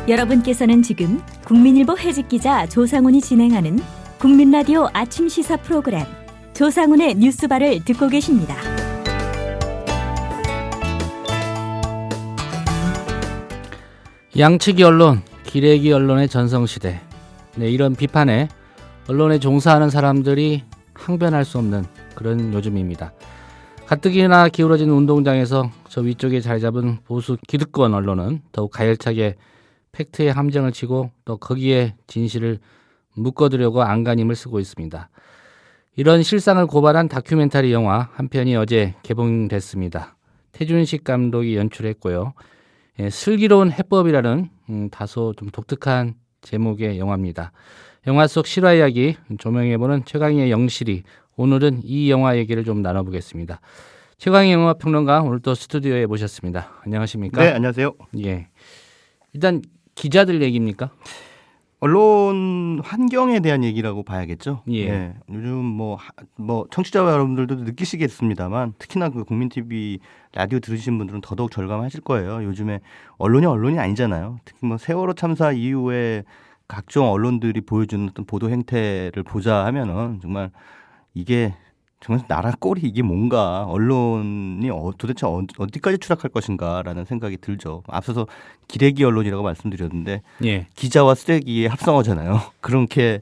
여러분께서는 지금 국민일보 해직기자 조상훈이 진행하는 국민라디오 아침 시사 프로그램 조상훈의 뉴스바를 듣고 계십니다. 양측이 언론, 기레기 언론의 전성시대. 네, 이런 비판에 언론에 종사하는 사람들이 항변할 수 없는 그런 요즘입니다. 가뜩이나 기울어진 운동장에서 저 위쪽에 자리 잡은 보수 기득권 언론은 더욱 가열차게 팩트의 함정을 치고 또 거기에 진실을 묶어두려고 안간힘을 쓰고 있습니다. 이런 실상을 고발한 다큐멘터리 영화 한 편이 어제 개봉됐습니다. 태준식 감독이 연출했고요. 슬기로운 해법이라는 다소 좀 독특한 제목의 영화입니다. 영화 속 실화 이야기 조명해보는 최강희의 영실이, 오늘은 이 영화 얘기를 좀 나눠보겠습니다. 최강희 영화 평론가 오늘 또 스튜디오에 모셨습니다. 안녕하십니까? 네, 안녕하세요. 예. 일단 기자들 얘기입니까? 언론 환경에 대한 얘기라고 봐야겠죠. 예. 네, 요즘 뭐 청취자 여러분들도 느끼시겠습니다만 특히나 그 국민 TV 라디오 들으신 분들은 더더욱 절감하실 거예요. 요즘에 언론이 아니잖아요. 특히 뭐 세월호 참사 이후에 각종 언론들이 보여주는 어떤 보도 행태를 보자 하면은 정말 이게 정말 나라 꼴이 이게 뭔가, 언론이 도대체 어디까지 추락할 것인가라는 생각이 들죠. 앞서서 기레기 언론이라고 말씀드렸는데 예. 기자와 쓰레기의 합성어잖아요. 그렇게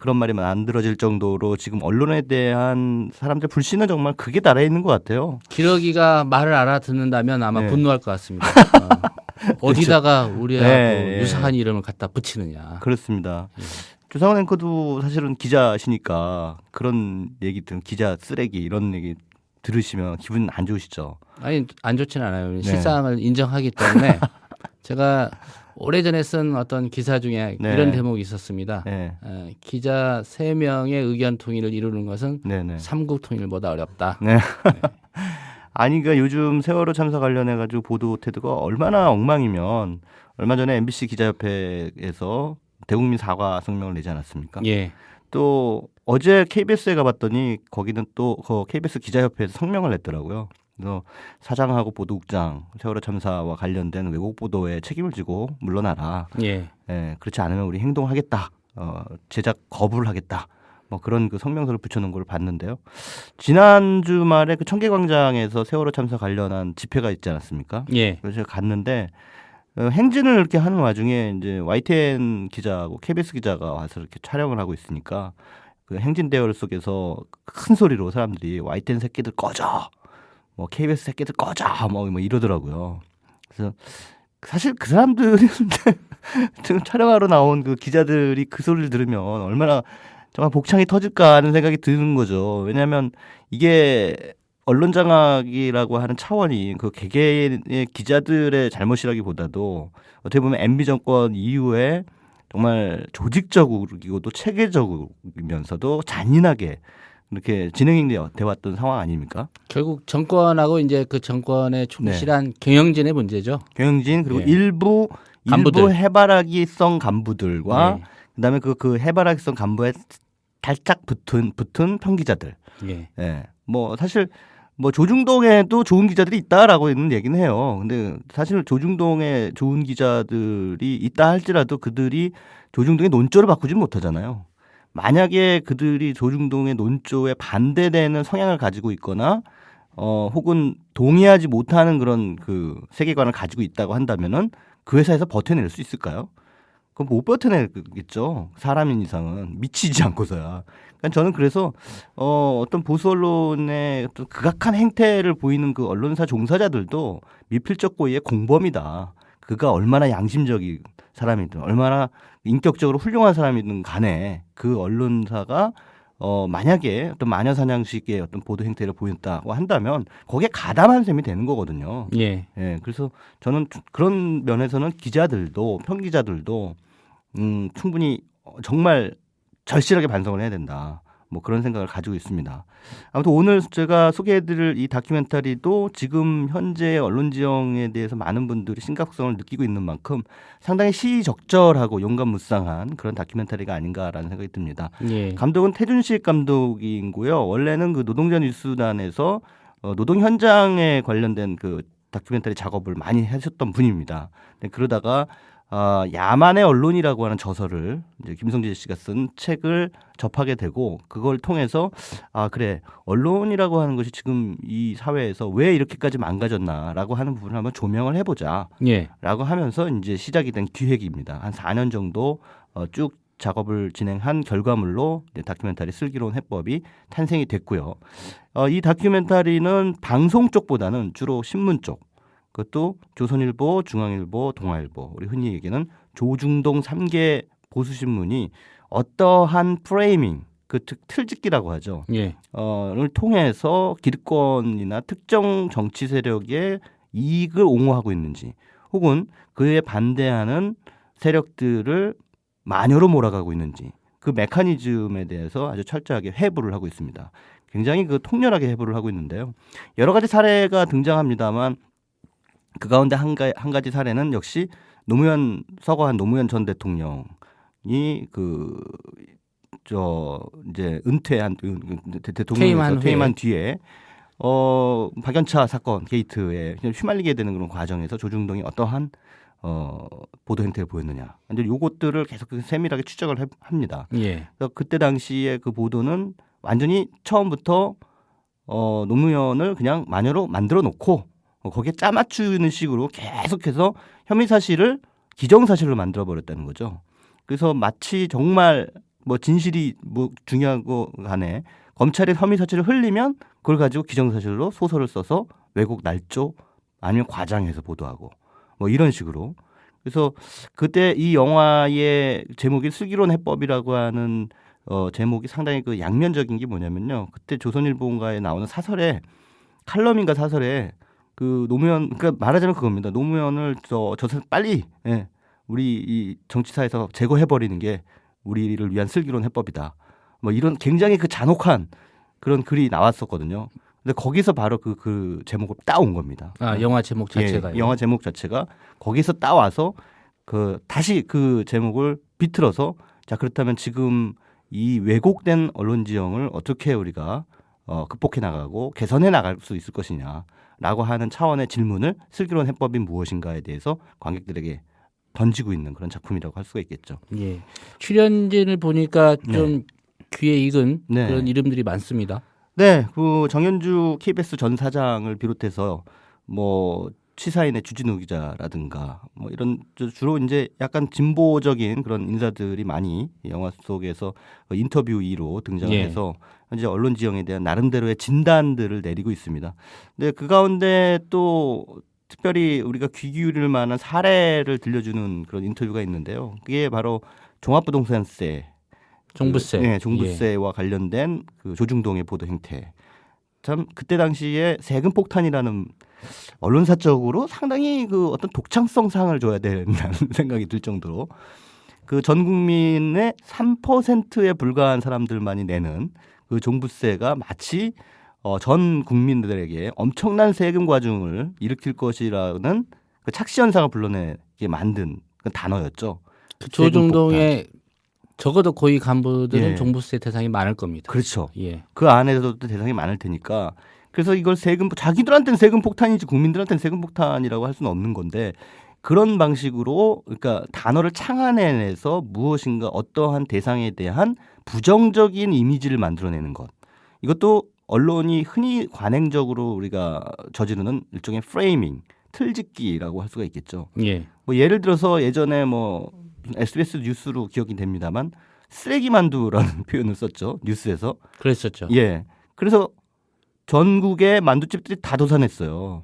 그런 말이 만들어질 정도로 지금 언론에 대한 사람들 불신은 정말 극에 달해 있는 것 같아요. 기러기가 말을 알아듣는다면 아마 네. 분노할 것 같습니다. 어디다가 우리하고 네, 유사한 이름을 갖다 붙이느냐. 그렇습니다. 예. 조상훈 앵커도 사실은 기자시니까 그런 얘기들, 기자 쓰레기 이런 얘기 들으시면 기분 안 좋으시죠? 아니, 안 좋지는 않아요. 네. 실상을 인정하기 때문에 제가 오래전에 쓴 어떤 기사 중에 네. 이런 대목이 있었습니다. 네. 기자 3명의 의견 통일을 이루는 것은 네네. 삼국 통일보다 어렵다. 네. 아니, 그러니까 요즘 세월호 참사 관련해가지고 보도 태도가 얼마나 엉망이면, 얼마 전에 MBC 기자협회에서 대국민 사과 성명을 내지 않았습니까? 예. 또 어제 KBS에 가봤더니 거기는 또 KBS 기자협회에서 성명을 냈더라고요. 그래서 사장하고 보도국장 세월호 참사와 관련된 왜곡 보도에 책임을 지고 물러나라. 예. 예, 그렇지 않으면 우리 행동하겠다. 제작 거부를 하겠다. 뭐 그런 그 성명서를 붙여놓은 걸 봤는데요. 지난 주말에 그 청계광장에서 세월호 참사 관련한 집회가 있지 않았습니까? 예. 그래서 제가 갔는데 행진을 이렇게 하는 와중에 이제 YTN 기자하고 KBS 기자가 와서 이렇게 촬영을 하고 있으니까 그 행진 대열 속에서 큰 소리로 사람들이 YTN 새끼들 꺼져, 뭐 KBS 새끼들 꺼져, 뭐 이러더라고요. 그래서 사실 그 사람들이 지금 촬영하러 나온 그 기자들이 그 소리를 들으면 얼마나 정말 복창이 터질까 하는 생각이 드는 거죠. 왜냐하면 이게 언론 장악이라고 하는 차원이 그 개개인의 기자들의 잘못이라기보다도 어떻게 보면 MB 정권 이후에 정말 조직적이고도 체계적이면서도 잔인하게 이렇게 진행이 돼 왔던 상황 아닙니까? 결국 정권하고 이제 그 정권에 충실한 경영진의 문제죠. 경영진 그리고 예. 일부 간부들. 해바라기성 간부들과 예. 그다음에 그 해바라기성 간부에 달짝 붙은 평기자들. 예. 예. 뭐 사실 뭐 조중동에도 좋은 기자들이 있다라고 있는 얘기는 해요. 근데 사실 조중동에 좋은 기자들이 있다 할지라도 그들이 조중동의 논조를 바꾸지 못하잖아요. 만약에 그들이 조중동의 논조에 반대되는 성향을 가지고 있거나 혹은 동의하지 못하는 그런 그 세계관을 가지고 있다고 한다면은 그 회사에서 버텨낼 수 있을까요? 그럼 못 버텨내겠죠. 사람인 이상은 미치지 않고서야. 그러니까 저는 그래서 어떤 보수 언론의 어떤 극악한 행태를 보이는 그 언론사 종사자들도 미필적 고의의 공범이다. 그가 얼마나 양심적인 사람이든 얼마나 인격적으로 훌륭한 사람이든 간에 그 언론사가 만약에 어떤 마녀사냥식의 어떤 보도 행태를 보였다고 한다면 거기에 가담한 셈이 되는 거거든요. 예. 예, 그래서 저는 그런 면에서는 기자들도 평기자들도 충분히 정말 절실하게 반성을 해야 된다. 뭐 그런 생각을 가지고 있습니다. 아무튼 오늘 제가 소개해드릴 이 다큐멘터리도 지금 현재 언론 지형에 대해서 많은 분들이 심각성을 느끼고 있는 만큼 상당히 시의적절하고 용감무쌍한 그런 다큐멘터리가 아닌가라는 생각이 듭니다. 예. 감독은 태준식 감독이고요. 원래는 그 노동자 뉴스단에서 노동 현장에 관련된 그 다큐멘터리 작업을 많이 하셨던 분입니다. 그러다가 야만의 언론이라고 하는 저서를 이제 김성재 씨가 쓴 책을 접하게 되고 그걸 통해서 그래 언론이라고 하는 것이 지금 이 사회에서 왜 이렇게까지 망가졌나라고 하는 부분을 한번 조명을 해보자라고 예. 하면서 이제 시작이 된 기획입니다. 한 4년 정도 쭉 작업을 진행한 결과물로 이제 다큐멘터리 슬기로운 해법이 탄생이 됐고요. 이 다큐멘터리는 방송 쪽보다는 주로 신문 쪽, 그것도 조선일보, 중앙일보, 동아일보, 우리 흔히 얘기하는 조중동 3개 보수신문이 어떠한 프레이밍, 그 틀짓기라고 하죠. 예. 를 통해서 기득권이나 특정 정치 세력의 이익을 옹호하고 있는지 혹은 그에 반대하는 세력들을 마녀로 몰아가고 있는지 그 메커니즘에 대해서 아주 철저하게 회부를 하고 있습니다. 굉장히 그 통렬하게 회부를 하고 있는데요. 여러 가지 사례가 등장합니다만 그 가운데 한 가지 사례는 역시 서거한 노무현 전 대통령이 이제 은퇴한 대통령에서 퇴임한 뒤에 박연차 사건 게이트에 휘말리게 되는 그런 과정에서 조중동이 어떠한 보도 행태를 보였느냐. 이제 요것들을 계속 세밀하게 추적을 합니다. 예. 그래서 그때 당시에 그 보도는 완전히 처음부터 노무현을 그냥 마녀로 만들어 놓고 거기에 짜맞추는 식으로 계속해서 혐의 사실을 기정사실로 만들어 버렸다는 거죠. 그래서 마치 정말 뭐 진실이 뭐 중요하고 간에 검찰이 혐의 사실을 흘리면 그걸 가지고 기정사실로 소설을 써서 왜곡 날조 아니면 과장해서 보도하고 뭐 이런 식으로. 그래서 그때 이 영화의 제목이 슬기로운 해법이라고 하는 제목이 상당히 그 양면적인 게 뭐냐면요. 그때 조선일보인가에 나오는 사설에 칼럼인가 사설에 그 노무현 그러니까 말하자면 그겁니다. 노무현을 빨리 우리 이 정치사에서 제거해 버리는 게 우리를 위한 슬기로운 해법이다. 뭐 이런 굉장히 그 잔혹한 그런 글이 나왔었거든요. 근데 거기서 바로 그 제목을 따온 겁니다. 영화 제목 자체가요. 영화 제목 자체가 거기서 따와서 다시 그 제목을 비틀어서 자 그렇다면 지금 이 왜곡된 언론 지형을 어떻게 우리가 극복해 나가고 개선해 나갈 수 있을 것이냐라고 하는 차원의 질문을 슬기로운 해법이 무엇인가에 대해서 관객들에게 던지고 있는 그런 작품이라고 할 수가 있겠죠. 예. 출연진을 보니까 좀 귀에 익은 그런 이름들이 많습니다. 네, 그 정현주 KBS 전 사장을 비롯해서 뭐 시사인의 주진우 기자라든가 뭐 이런 주로 이제 약간 진보적인 그런 인사들이 많이 영화 속에서 인터뷰이로 등장을 해서 이제 언론 지형에 대한 나름대로의 진단들을 내리고 있습니다. 근데 그 가운데 또 특별히 우리가 귀 기울일 만한 사례를 들려주는 그런 인터뷰가 있는데요. 그게 바로 종합부동산세 종부세. 종부세와 관련된 그 조중동의 보도 행태. 참 그때 당시에 세금 폭탄이라는 언론사적으로 상당히 그 어떤 독창성 상을 줘야 된다는 생각이 들 정도로 그 전 국민의 3%에 불과한 사람들만이 내는 그 종부세가 마치 전 국민들에게 엄청난 세금 과중을 일으킬 것이라는 그 착시 현상을 불러내게 만든 그 단어였죠. 그 조중동의 적어도 고위 간부들은 종부세 대상이 많을 겁니다. 그렇죠. 예. 그 안에서도 대상이 많을 테니까 그래서 이걸 자기들한테는 세금 폭탄이지 국민들한테는 세금 폭탄이라고 할 수는 없는 건데 그런 방식으로 그러니까 단어를 창안해내서 무엇인가 어떠한 대상에 대한 부정적인 이미지를 만들어내는 것. 이것도 언론이 흔히 관행적으로 우리가 저지르는 일종의 프레이밍, 틀짓기라고 할 수가 있겠죠. 예. 뭐 예를 들어서 예전에 뭐 SBS 뉴스로 기억이 됩니다만 쓰레기 만두라는 표현을 썼죠. 뉴스에서. 그랬었죠. 예. 그래서 전국의 만두집들이 다 도산했어요.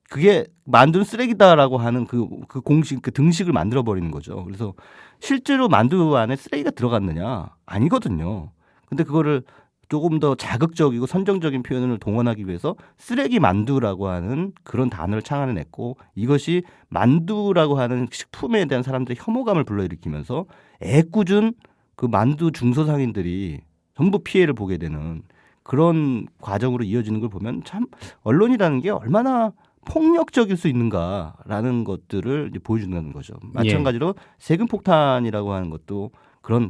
그게 만두는 쓰레기다라고 하는 그 공식, 그 등식을 만들어 버리는 거죠. 그래서 실제로 만두 안에 쓰레기가 들어갔느냐? 아니거든요. 근데 그거를 조금 더 자극적이고 선정적인 표현을 동원하기 위해서 쓰레기 만두라고 하는 그런 단어를 창안해냈고 이것이 만두라고 하는 식품에 대한 사람들의 혐오감을 불러일으키면서 애꿎은 그 만두 중소상인들이 전부 피해를 보게 되는 그런 과정으로 이어지는 걸 보면 참 언론이라는 게 얼마나 폭력적일 수 있는가라는 것들을 이제 보여준다는 거죠. 마찬가지로 세금 폭탄이라고 하는 것도 그런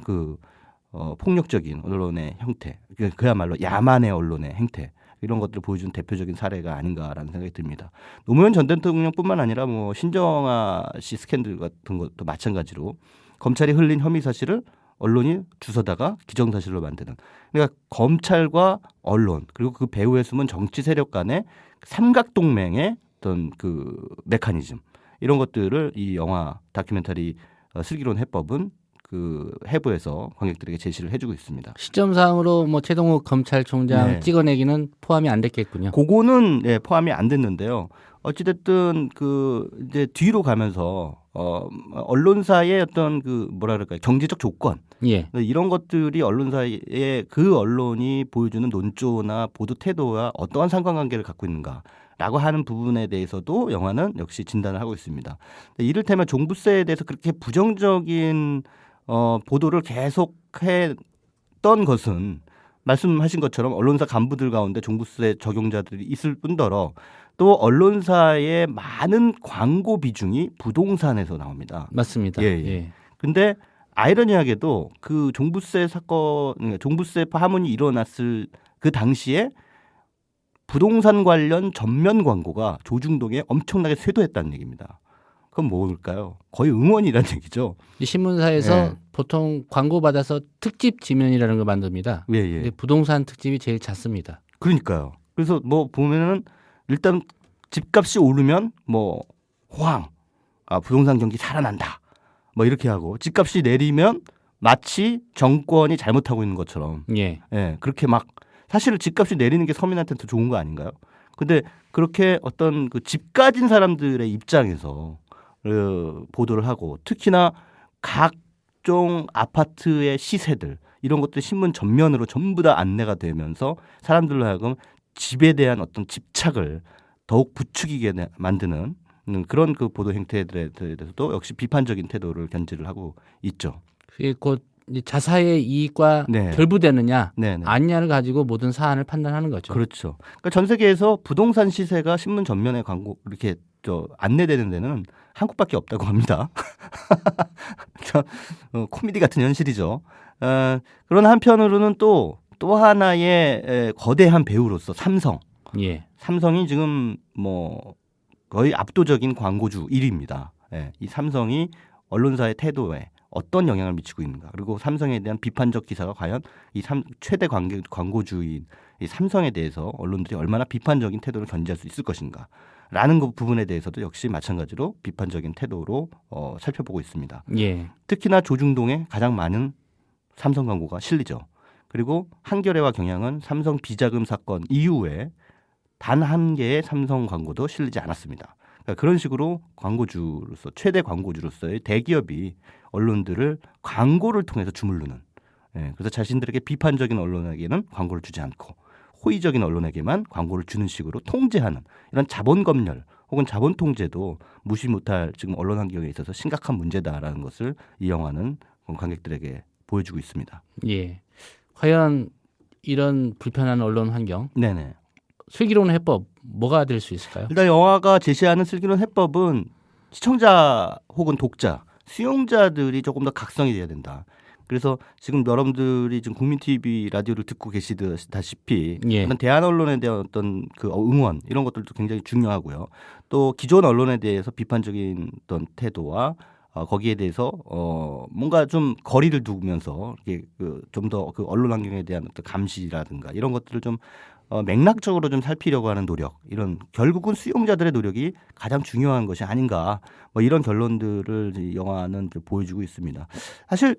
폭력적인 언론의 형태, 그야말로 야만의 언론의 행태를 이런 것들을 보여준 대표적인 사례가 아닌가라는 생각이 듭니다. 노무현 전 대통령뿐만 아니라 뭐 신정아 씨 스캔들 같은 것도 마찬가지로 검찰이 흘린 혐의 사실을 언론이 주워다가 기정사실로 만드는. 그러니까 검찰과 언론 그리고 그 배후에 숨은 정치 세력 간의 삼각동맹의 어떤 그 메커니즘 이런 것들을 이 영화 다큐멘터리 슬기로운 해법은 그 해부에서 관객들에게 제시를 해주고 있습니다. 시점상으로 뭐 최동욱 검찰총장 네. 찍어내기는 포함이 안 됐겠군요. 그거는 예, 포함이 안 됐는데요. 어찌됐든 그 이제 뒤로 가면서 언론사의 어떤 그 뭐라 그럴까요 경제적 조건 예. 이런 것들이 언론사의 그 언론이 보여주는 논조나 보도 태도와 어떠한 상관관계를 갖고 있는가라고 하는 부분에 대해서도 영화는 역시 진단을 하고 있습니다. 이를테면 종부세에 대해서 그렇게 부정적인 보도를 계속했던 것은 말씀하신 것처럼 언론사 간부들 가운데 종부세 적용자들이 있을 뿐더러 또 언론사의 많은 광고 비중이 부동산에서 나옵니다. 맞습니다. 예, 예. 근데 아이러니하게도 그 종부세 사건, 종부세 파문이 일어났을 그 당시에 부동산 관련 전면 광고가 조중동에 엄청나게 쇄도했다는 얘기입니다. 그건 뭘까요? 거의 응원이라는 얘기죠. 이 신문사에서 예. 보통 광고 받아서 특집 지면이라는 걸 만듭니다. 예, 예. 근데 부동산 특집이 제일 잦습니다. 그러니까요. 그래서 뭐 보면은 일단 집값이 오르면 뭐 호황, 부동산 경기 살아난다. 뭐 이렇게 하고 집값이 내리면 마치 정권이 잘못하고 있는 것처럼 예. 예, 그렇게 막 사실 집값이 내리는 게 서민한테는 더 좋은 거 아닌가요? 근데 그렇게 어떤 그 집 가진 사람들의 입장에서 보도를 하고 특히나 각종 아파트의 시세들 이런 것들 신문 전면으로 전부 다 안내가 되면서 사람들로 하여금 집에 대한 어떤 집착을 더욱 부추기게 만드는 그런 그 보도 행태들에 대해서도 역시 비판적인 태도를 견지를 하고 있죠. 그게 곧 이제 자사의 이익과 네. 결부되느냐 네네. 아니냐를 가지고 모든 사안을 판단하는 거죠. 그렇죠. 그러니까 전 세계에서 부동산 시세가 신문 전면에 광고 이렇게 안내되는 데는 한국밖에 없다고 합니다. 코미디 같은 현실이죠. 그런 한편으로는 또 하나의 거대한 배우로서 삼성. 예. 삼성이 지금 뭐 거의 압도적인 광고주 1위입니다. 예, 이 삼성이 언론사의 태도에 어떤 영향을 미치고 있는가 그리고 삼성에 대한 비판적 기사가 과연 이 최대 광고주인 이 삼성에 대해서 언론들이 얼마나 비판적인 태도를 견지할 수 있을 것인가 라는 그 부분에 대해서도 역시 마찬가지로 비판적인 태도로 살펴보고 있습니다. 예. 특히나 조중동에 가장 많은 삼성 광고가 실리죠. 그리고 한겨레와 경향은 삼성 비자금 사건 이후에 단 한 개의 삼성 광고도 실리지 않았습니다. 그러니까 그런 식으로 광고주로서 최대 광고주로서의 대기업이 언론들을 광고를 통해서 주물르는 그래서 자신들에게 비판적인 언론에게는 광고를 주지 않고 호의적인 언론에게만 광고를 주는 식으로 통제하는 이런 자본 검열 혹은 자본 통제도 무시 못할 지금 언론 환경에 있어서 심각한 문제다라는 것을 이 영화는 관객들에게 보여주고 있습니다. 예. 과연 이런 불편한 언론 환경 네네. 슬기로운 해법 뭐가 될 수 있을까요? 일단 영화가 제시하는 슬기로운 해법은 시청자 혹은 독자, 수용자들이 조금 더 각성이 돼야 된다. 그래서 지금 여러분들이 지금 국민 TV 라디오를 듣고 계시다시피 예. 대한 언론에 대한 어떤 그 응원 이런 것들도 굉장히 중요하고요. 또 기존 언론에 대해서 비판적인 어떤 태도와 거기에 대해서 뭔가 좀 거리를 두면서 이렇게 좀 더 그 언론 환경에 대한 어떤 감시라든가 이런 것들을 좀 맥락적으로 좀 살피려고 하는 노력, 이런 결국은 수용자들의 노력이 가장 중요한 것이 아닌가, 뭐 이런 결론들을 이 영화는 보여주고 있습니다. 사실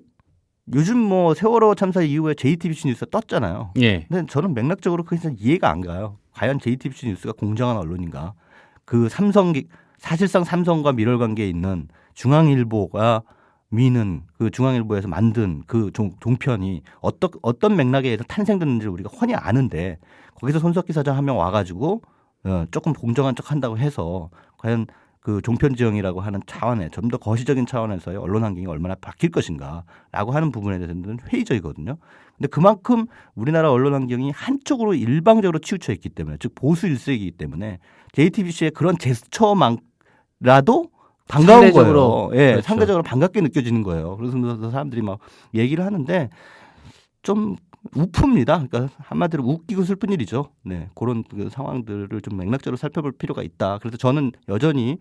요즘 뭐 세월호 참사 이후에 JTBC 뉴스가 떴잖아요. 예. 근데 저는 맥락적으로 그냥 이해가 안 가요. 과연 JTBC 뉴스가 공정한 언론인가? 그 사실상 삼성과 밀월 관계에 있는 중앙일보가 미는 그 중앙일보에서 만든 그 종편이 어떤 맥락에 의해서 탄생됐는지를 우리가 훤히 아는데 거기서 손석희 사장 한 명 와가지고 조금 공정한 척 한다고 해서 과연 그 종편 지형이라고 하는 차원에 좀 더 거시적인 차원에서의 언론 환경이 얼마나 바뀔 것인가라고 하는 부분에 대해서는 회의적이거든요. 근데 그만큼 우리나라 언론 환경이 한쪽으로 일방적으로 치우쳐 있기 때문에, 즉 보수 일색이기 때문에 JTBC의 그런 제스처만라도 반가운 상대적으로, 거예요. 예, 그렇죠. 상대적으로 반갑게 느껴지는 거예요. 그래서 사람들이 막 얘기를 하는데 좀 우프입니다. 그러니까 한마디로 웃기고 슬픈 일이죠. 네, 그런 그 상황들을 좀 맥락적으로 살펴볼 필요가 있다. 그래서 저는 여전히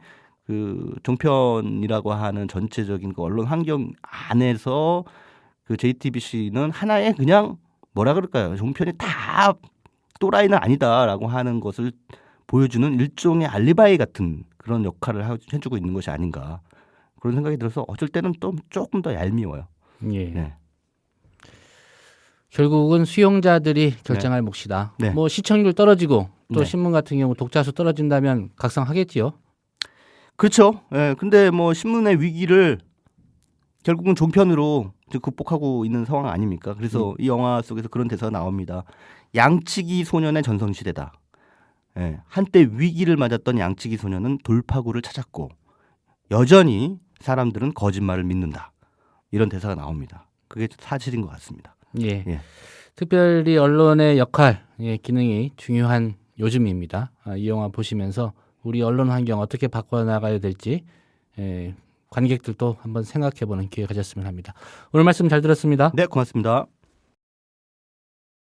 그 종편이라고 하는 전체적인 그 언론 환경 안에서 그 JTBC는 하나의 그냥 뭐라 그럴까요? 종편이 다 또라이는 아니다라고 하는 것을 보여주는 일종의 알리바이 같은 그런 역할을 해주고 있는 것이 아닌가 그런 생각이 들어서 어쩔 때는 또 조금 더 얄미워요. 예. 네. 결국은 수용자들이 결정할 몫이다. 네. 뭐 시청률 떨어지고 또 네. 신문 같은 경우 독자 수 떨어진다면 각성하겠지요. 그렇죠. 예, 근데 뭐 신문의 위기를 결국은 종편으로 이제 극복하고 있는 상황 아닙니까? 그래서 이 영화 속에서 그런 대사가 나옵니다. 양치기 소년의 전성시대다. 예, 한때 위기를 맞았던 양치기 소년은 돌파구를 찾았고 여전히 사람들은 거짓말을 믿는다. 이런 대사가 나옵니다. 그게 사실인 것 같습니다. 예. 예. 특별히 언론의 역할, 기능이 중요한 요즘입니다. 이 영화 보시면서 우리 언론 환경 어떻게 바꿔나가야 될지 관객들도 한번 생각해보는 기회 가졌으면 합니다. 오늘 말씀 잘 들었습니다. 네, 고맙습니다.